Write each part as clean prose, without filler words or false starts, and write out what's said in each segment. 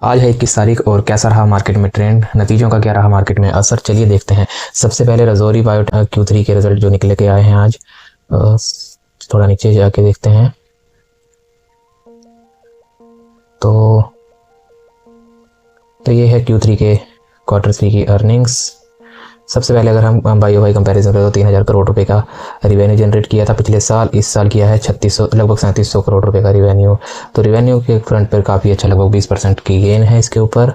आज है 21 तारीख और कैसा रहा मार्केट में ट्रेंड, नतीजों का क्या रहा मार्केट में असर, चलिए देखते हैं। सबसे पहले रजौरी बायो Q3 के रिजल्ट जो निकले के आए हैं आज। थोड़ा नीचे जाके देखते हैं तो ये है Q3 के Q3 की अर्निंग्स। सबसे पहले अगर हम बाई वाई कंपैरिजन करें तो 3000 करोड़ रुपए का रिवेन्यू जनरेट किया था पिछले साल। इस साल किया है 3600 लगभग 3700 करोड़ रुपए का रिवेन्यू। तो रिवेन्यू के फ्रंट पर काफ़ी अच्छा, लगभग 20% की गेन है इसके ऊपर।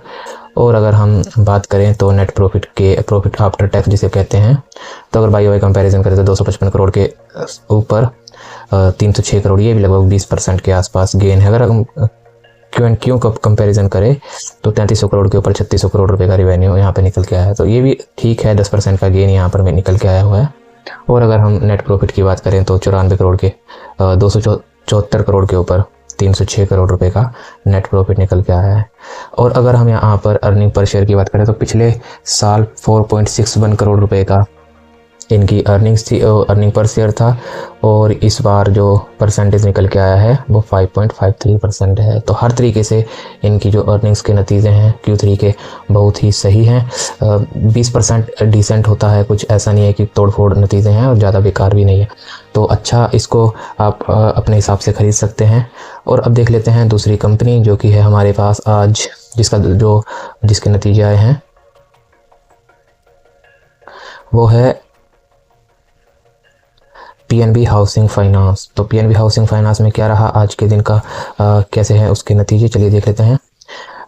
और अगर हम बात करें तो net profit profit after tax जिसे कहते हैं, तो अगर बाई वाई कंपैरिजन करें तो 255 करोड़ के ऊपर 306 करोड़, ये भी लगभग 20% के आसपास गेन है। अगर हम क्यों कब कंपैरिजन करें तो 3300 करोड़ के ऊपर 3600 करोड़ रुपए का रिवेन्यू यहाँ पे निकल के आया है, तो ये भी ठीक है। 10% का गेन यहाँ पर निकल के आया हुआ है। और अगर हम नेट प्रॉफिट की बात करें तो 94 करोड़ के 274 करोड़ के ऊपर 306 करोड़ रुपए का नेट प्रॉफिट निकल के आया है। और अगर हम यहाँ पर अर्निंग पर शेयर की बात करें तो पिछले साल 4.61 करोड़ रुपए का इनकी अर्निंग्स थी, अर्निंग पर शेयर था। और इस बार जो परसेंटेज निकल के आया है वो 5.53% है। तो हर तरीके से इनकी जो अर्निंग्स के नतीजे हैं Q3 के बहुत ही सही हैं। 20% डिसेंट होता है, कुछ ऐसा नहीं है कि तोड़फोड़ नतीजे हैं, और ज़्यादा बेकार भी नहीं है। तो अच्छा, इसको आप अपने हिसाब से ख़रीद सकते हैं। और अब देख लेते हैं दूसरी कंपनी जो कि है हमारे पास आज, जिसके नतीजे आए हैं वो है PNB हाउसिंग फाइनेंस। तो PNB हाउसिंग फाइनेंस में क्या रहा आज के दिन का, कैसे हैं उसके नतीजे, चलिए देख लेते हैं।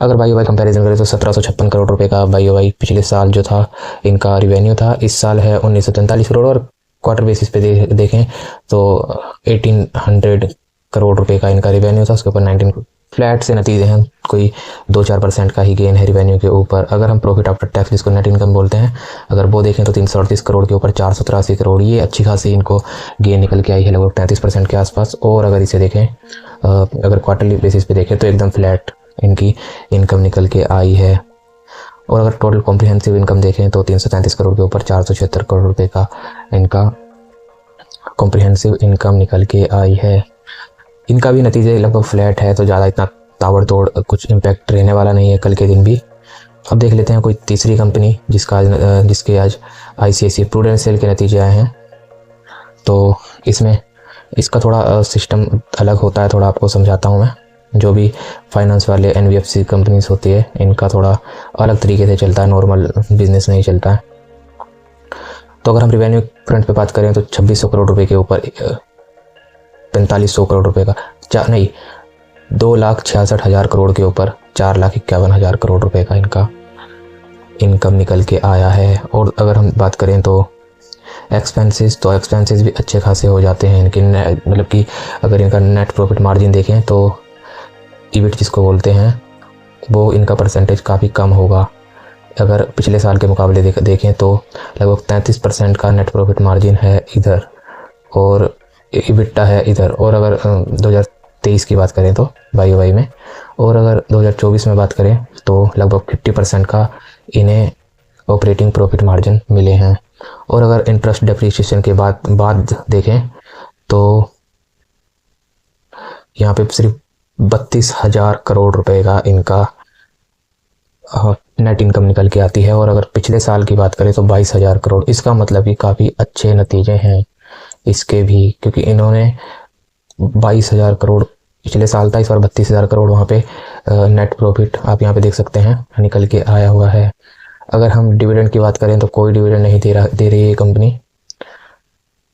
अगर बाई वाई कंपैरिजन करें तो 1756 करोड़ रुपए का बाई वाई पिछले साल जो था इनका रिवेन्यू था। इस साल है 1943 करोड़। और क्वार्टर बेसिस पे देखें तो 1800 करोड़ रुपए का इनका रिवेन्यू था। उसके ऊपर 19 फ्लैट से नतीजे हैं, कोई 2-4% का ही गेन है रिवेन्यू के ऊपर। अगर हम प्रॉफिट आफ्टर टैक्स जिसको नेट इनकम बोलते हैं, अगर वो देखें तो 338 करोड़ के ऊपर 483 करोड़, ये अच्छी खासी इनको गेन निकल के आई है, लगभग 33% के आसपास। और अगर इसे देखें, अगर क्वार्टरली बेसिस पे देखें तो एकदम फ्लैट इनकी इनकम निकल के आई है। और अगर टोटल कॉम्प्रिहेंसिव इनकम देखें तो 333 करोड़ के ऊपर 476 करोड़ रुपए का इनका कॉम्प्रिहेंसिव इनकम निकल के आई है। इनका भी नतीजे लगभग फ्लैट है, तो ज़्यादा इतना ताबड़तोड़ कुछ इम्पैक्ट रहने वाला नहीं है कल के दिन भी। अब देख लेते हैं कोई तीसरी कंपनी जिसके आज ICICI प्रूडेंशियल के नतीजे आए हैं। तो इसका थोड़ा सिस्टम अलग होता है, थोड़ा आपको समझाता हूँ मैं। जो भी फाइनेंस वाले NBFC कंपनीज होती है इनका थोड़ा अलग तरीके से चलता है, नॉर्मल बिजनेस नहीं चलता है। तो अगर हम रिवेन्यू फ्रंट पे बात करें तो 2600 करोड़ रुपए के ऊपर 4500 करोड़ रुपए का 2,66,000 करोड़ के ऊपर 4,51,000 करोड़ रुपए का इनका इनकम निकल के आया है। और अगर हम बात करें तो एक्सपेंसेस भी अच्छे खासे हो जाते हैं इनके, मतलब कि अगर इनका नेट प्रॉफिट मार्जिन देखें तो EBIT जिसको बोलते हैं वो इनका परसेंटेज काफ़ी कम होगा। अगर पिछले साल के मुकाबले देखें तो लगभग 33% का नेट प्रॉफिट मार्जिन है इधर, और EBITDA है इधर। और अगर 2023 की बात करें तो बाई वाई में, और अगर 2024 में बात करें तो लगभग 50% का इन्हें ऑपरेटिंग प्रॉफिट मार्जिन मिले हैं। और अगर इंटरेस्ट डेप्रिसिएशन के बाद देखें तो यहाँ पे सिर्फ 32,000 करोड़ रुपए का इनका नेट इनकम निकल के आती है। और अगर पिछले साल की बात करें तो 22,000 करोड़। इसका मतलब कि काफ़ी अच्छे नतीजे हैं इसके भी, क्योंकि इन्होंने 22,000 करोड़ पिछले साल था, इस बार 32,000 करोड़ वहाँ पे नेट प्रॉफिट आप यहाँ पे देख सकते हैं निकल के आया हुआ है। अगर हम डिविडेंड की बात करें तो कोई डिविडेंड नहीं दे रही है कंपनी।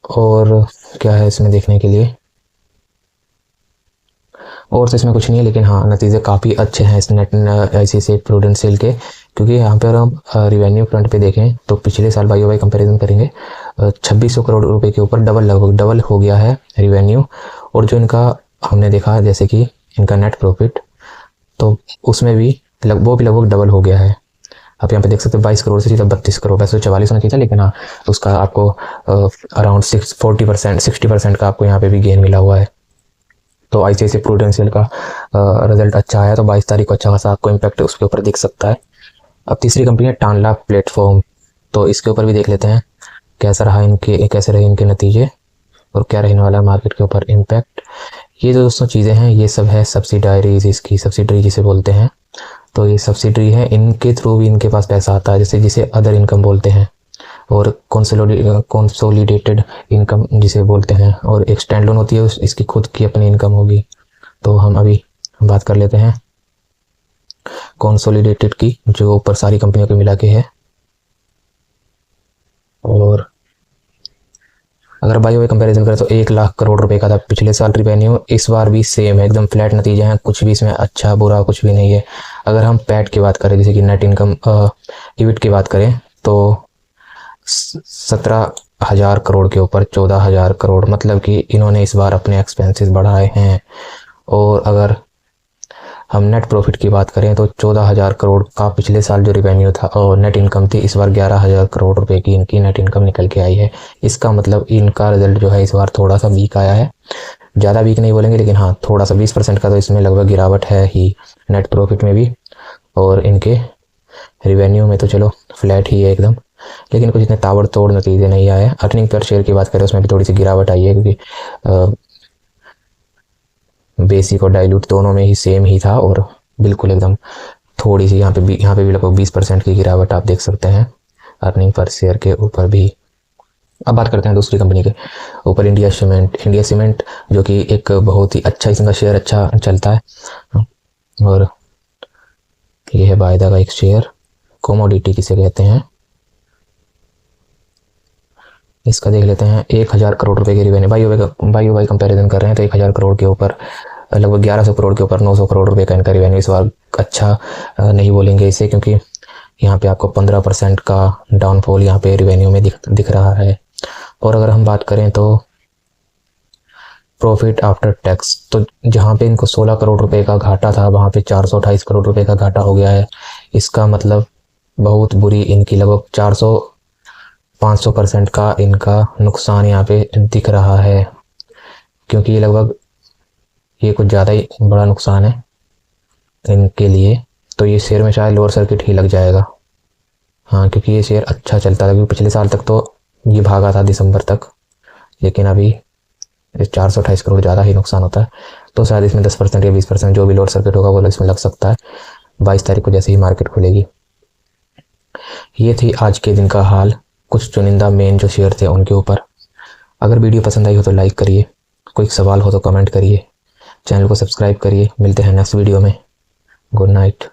और क्या है इसमें देखने के लिए, और तो इसमें कुछ नहीं है, लेकिन हाँ नतीजे काफ़ी अच्छे हैं इस नेट ICICI प्रूडेंशियल के। क्योंकि यहाँ पर हम रिवेन्यू फ्रंट पे देखें तो पिछले साल बाई वाई कंपैरिजन करेंगे 2600 करोड़ रुपए के ऊपर लगभग डबल हो गया है रिवेन्यू। और जो इनका हमने देखा जैसे कि इनका नेट प्रॉफिट, तो उसमें भी वो भी लगभग डबल हो गया है। आप यहाँ पे देख सकते हैं 22 करोड़ से सीधा 32 करोड़, वैसे 44 होना चाहिए था, लेकिन हाँ उसका आपको अराउंड 60% का आपको यहाँ पे भी गेन मिला हुआ है। तो ICICI प्रूडेंशियल का रिजल्ट अच्छा आया, तो 22 तारीख को अच्छा खासा आपको इम्पैक्ट उसके ऊपर दिख सकता है। अब तीसरी कंपनी है टानला प्लेटफॉर्म। तो इसके ऊपर भी देख लेते हैं कैसे रहे इनके नतीजे और क्या रहने वाला है मार्केट के ऊपर इम्पैक्ट। ये जो दोस्तों चीज़ें हैं ये सब है सब्सिडायरीज, इसकी सब्सिडरी जिसे बोलते हैं। तो ये सब्सिडरी है, इनके थ्रू भी इनके पास पैसा आता है, जैसे जिसे अदर इनकम बोलते हैं, और कंसोलिडेटेड इनकम जिसे बोलते हैं, और एक स्टैंड लोन होती है, इसकी खुद की अपनी इनकम होगी। तो हम अभी बात कर लेते हैं कंसोलिडेटेड की, जो ऊपर सारी कंपनियों के मिला के है। और अगर बाई बाई कंपैरिजन करें तो 1 लाख करोड़ रुपए का था पिछले साल रिवेन्यू, इस बार भी सेम है, एकदम फ्लैट नतीजे हैं, कुछ भी इसमें अच्छा बुरा कुछ भी नहीं है। अगर हम पैट की बात करें, जैसे कि नेट इनकम ईबिट की बात करें, तो 17,000 करोड़ के ऊपर 14,000 करोड़, मतलब कि इन्होंने इस बार अपने एक्सपेंसेस बढ़ाए हैं। और अगर हम नेट प्रॉफिट की बात करें तो 14,000 करोड़ का पिछले साल जो रिवेन्यू था और नेट इनकम थी, इस बार 11,000 करोड़ रुपए की इनकी नेट इनकम निकल के आई है। इसका मतलब इनका रिजल्ट जो है इस बार थोड़ा सा वीक आया है, ज़्यादा वीक नहीं बोलेंगे, लेकिन हाँ थोड़ा सा 20% का तो इसमें लगभग गिरावट है ही नेट प्रॉफिट में भी, और इनके रिवेन्यू में तो चलो फ्लैट ही है एकदम, लेकिन कुछ इतने ताबड़तोड़ नतीजे नहीं आए। अर्निंग पर शेयर की बात करें उसमें भी थोड़ी सी गिरावट आई है, क्योंकि बेसिक और डाइल्यूट दोनों में ही सेम ही था, और बिल्कुल एकदम थोड़ी सी यहाँ पे भी लगभग 20% की गिरावट आप देख सकते हैं अर्निंग पर शेयर के ऊपर भी। अब बात करते हैं दूसरी कंपनी के ऊपर, इंडिया सीमेंट जो कि एक बहुत ही अच्छा, इसका शेयर अच्छा चलता है, और ये है वायदा का एक शेयर, कोमोडिटी किसे कहते हैं। इसका देख लेते हैं, 1,000 करोड़ रुपए की रिवेन्यू, बाई बाई कंपैरिजन कर रहे हैं तो 1,000 करोड़ के ऊपर लगभग 1100 करोड़ के ऊपर 900 करोड़ रुपए का इनका रिवेन्यू। इस बार अच्छा नहीं बोलेंगे इसे, क्योंकि यहाँ पे आपको 15% का डाउनफॉल यहाँ पे रिवेन्यू में दिख रहा है। और अगर हम बात करें तो प्रॉफिट आफ्टर टैक्स, तो जहाँ पे इनको 16 करोड़ रुपए का घाटा था, वहाँ पे 428 करोड़ रुपए का घाटा हो गया है। इसका मतलब बहुत बुरी इनकी लगभग 500% का इनका नुकसान यहाँ पे दिख रहा है, क्योंकि ये कुछ ज़्यादा ही बड़ा नुकसान है इनके लिए। तो ये शेयर में शायद लोअर सर्किट ही लग जाएगा, हाँ, क्योंकि ये शेयर अच्छा चलता था, क्योंकि पिछले साल तक तो ये भागा था दिसंबर तक, लेकिन अभी 428 करोड़ ज़्यादा ही नुकसान होता है। तो शायद इसमें 10% या 20% जो भी लोअर सर्किट होगा वो इसमें लग सकता है 22 तारीख को जैसे ही मार्केट खुलेगी। ये थी आज के दिन का हाल, कुछ चुनिंदा मेन जो शेयर थे उनके ऊपर। अगर वीडियो पसंद आई हो तो लाइक करिए, कोई सवाल हो तो कमेंट करिए, चैनल को सब्सक्राइब करिए। मिलते हैं नेक्स्ट वीडियो में। Good night.